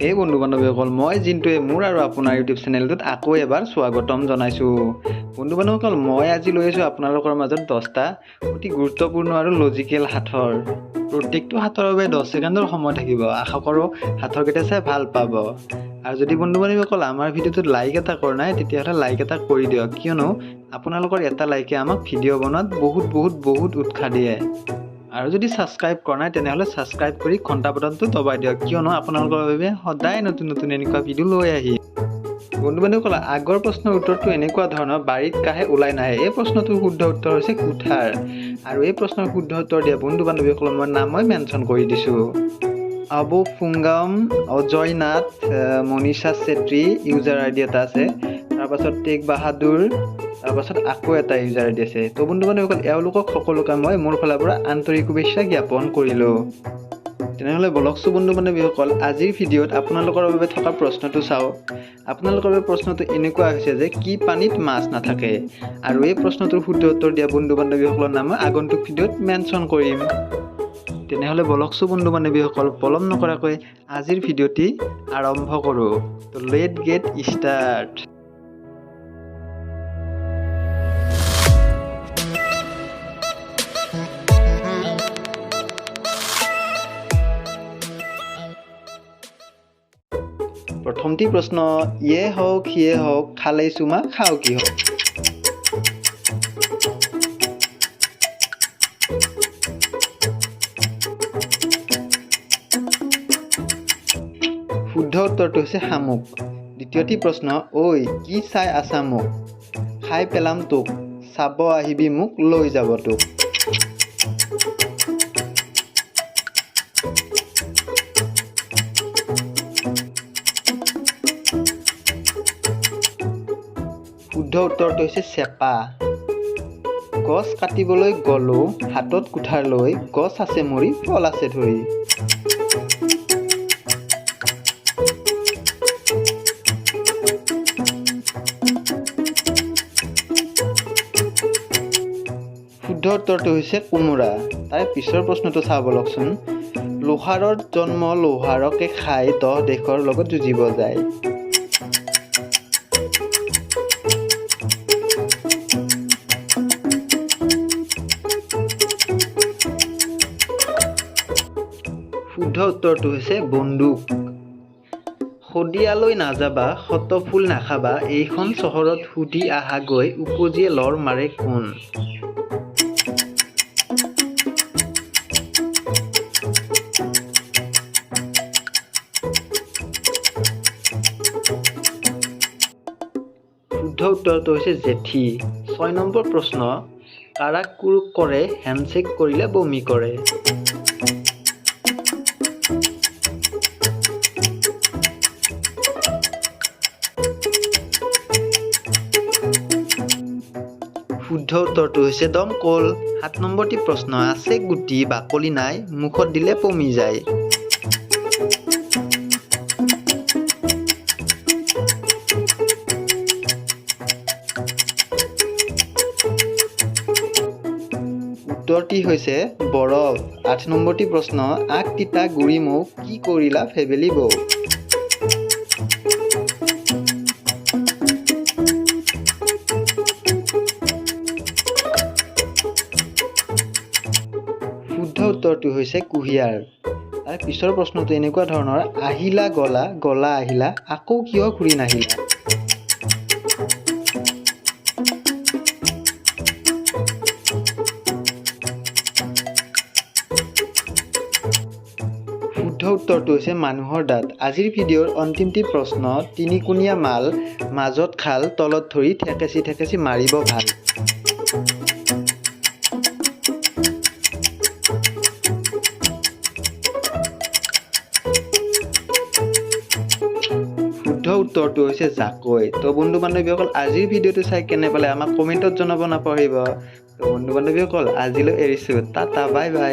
এই বন্ধু বান্ধৱীসকল মই জিন্টুৱে মোৰ আৰু আপোনাৰ ইউটিউব চেনেলটোত আকৌ এবাৰ স্বাগতম জনাইছোঁ। বন্ধু বান্ধৱীসকল মই আজি লৈ আহিছোঁ আপোনালোকৰ মাজত 10টা অতি গুৰুত্বপূৰ্ণ আৰু লজিকেল হাথৰ। প্ৰত্যেকটো হাথৰ বাবে 10 ছেকেণ্ডৰ সময় থাকিব। আশা কৰোঁ হাথৰকেইটা চাই ভাল পাব। আৰু যদি বন্ধু বান্ধৱীসকল আমাৰ ভিডিঅ'টোত লাইক এটা কৰা নাই তেতিয়াহ'লে লাইক এটা কৰি দিয়ক, কিয়নো আপোনালোকৰ এটা লাইকে আমাক ভিডিঅ' বনোৱাত বহুত উৎসাহ দিয়ে। আৰু যদি ছাবস্ক্ৰাইব কৰা নাই তেনেহ'লে ছাবস্ক্ৰাইব কৰি ঘণ্টা বাটনটো দবাই দিয়ক, কিয়নো আপোনালোকৰ বাবে সদায় নতুন এনেকুৱা ভিডিঅ' লৈ আহি। বন্ধু বান্ধৱীসকল আগৰ প্ৰশ্নৰ উত্তৰটো এনেকুৱা ধৰণৰ, বাৰীত কাহে ওলাই নাহে। এই প্ৰশ্নটোৰ শুদ্ধ উত্তৰ হৈছে কুঠাৰ। আৰু এই প্ৰশ্নৰ শুদ্ধ উত্তৰ দিয়া বন্ধু বান্ধৱীসকলৰ মই মেনশ্যন কৰি দিছোঁ। আবু ফুংগাম, অজয় নাথ, মনীষা চেত্ৰী ইউজাৰ আই ডি এটা আছে, তাৰপাছত টেক বাহাদুৰ, তাৰপাছত আকৌ এটা ইউজাৰ আই ডি আছে। তো বন্ধু বান্ধৱীসকল এওঁলোকক সকলোকে মই মোৰ ফালৰ পৰা আন্তৰিক শুভেচ্ছা জ্ঞাপন কৰিলোঁ। তেনেহ'লে বলকচোন বন্ধু বান্ধৱীসকল আজিৰ ভিডিঅ'ত আপোনালোকৰ বাবে থকা প্ৰশ্নটো চাওঁ। আপোনালোকৰ বাবে প্ৰশ্নটো এনেকুৱা হৈছে যে কি পানীত মাছ নাথাকে। আৰু এই প্ৰশ্নটোৰ শুদ্ধ উত্তৰ দিয়া বন্ধু বান্ধৱীসকলৰ নাম মই আগন্তুক ভিডিঅ'ত মেনশ্যন কৰিম। তেনেহ'লে বলকচোন বন্ধু বান্ধৱীসকল পলম নকৰাকৈ আজিৰ ভিডিঅ'টি আৰম্ভ কৰোঁ। তো লেট গেট ষ্টাৰ্ট। প্ৰথমটি প্ৰশ্ন, ইয়ে হওক সিয়ে হওক খালেই চুমা খাওঁ কি হওক। শুদ্ধ উত্তৰটো হৈছে শামুক। দ্বিতীয়টি প্ৰশ্ন, ঐ কি চাই আছা মোক, খাই পেলাম তোক, চাব আহিবি মোক লৈ যাব তোক। শুদ্ধ উত্তৰটো হৈছে চেপা। গছ কাটিবলৈ গ'লো হাতত কুঠাৰ লৈ, গছ আছে মৰি ফল আছে ধৰি। শুদ্ধ উত্তৰটো হৈছে কোমোৰা। তাৰে পিছৰ প্ৰশ্নটো চাব বলকচোন। লোহাৰৰ জন্ম লোহাৰকে খাই 10 দেশৰ লগত যুঁজিব যায়। শুদ্ধ উত্তৰটো হৈছে বন্দুক। শদিয়ালৈ নাযাবা শত ফুল নাখাবা, এইখন চহৰত সুধি আহাগৈ উপজিয়ে লৰ মাৰে কোন। শুদ্ধ উত্তৰটো হৈছে জেঠী। 6 নম্বৰ প্ৰশ্ন, কাৰাক কুৰুক কৰে হেণ্ডশ্বেক কৰিলে বমি কৰে। শুদ্ধ উত্তৰটো হৈছে দমকল। 7 নম্বৰটি প্ৰশ্ন, আছে গুটি বাকলি নাই, মুখত দিলে পমি যায়। উত্তৰটি হৈছে বৰফ। 8 নম্বৰটি প্ৰশ্ন, আগ তিতা গুৰি মোক, কি কৰিলা ফেবেলি বৌ। শুদ্ধ উত্তৰটো হৈছে কুঁহিয়াৰ। তাৰ পিছৰ প্ৰশ্নটো এনেকুৱা ধৰণৰ, আহিলা গলা গলা আহিলা আকৌ কিয় ঘূৰি নাহিলা। শুদ্ধ উত্তৰটো হৈছে মানুহৰ দাঁত। আজিৰ ভিডিঅ'ৰ অন্তিমটি প্ৰশ্ন, তিনিকুণীয়া মাল মাজত খাল তলত ধৰি ঠেকেচি মাৰিব ভাল। শুদ্ধ উত্তৰটো হৈছে জাকৈ। তো বন্ধু বান্ধৱীসকল আজিৰ ভিডিঅ'টো চাই কেনে পালে আমাক কমেণ্টত জনাব নাপাহৰিব। তো বন্ধু বান্ধৱীসকল আজিলৈ এৰিছোঁ, টাটা বাই বাই।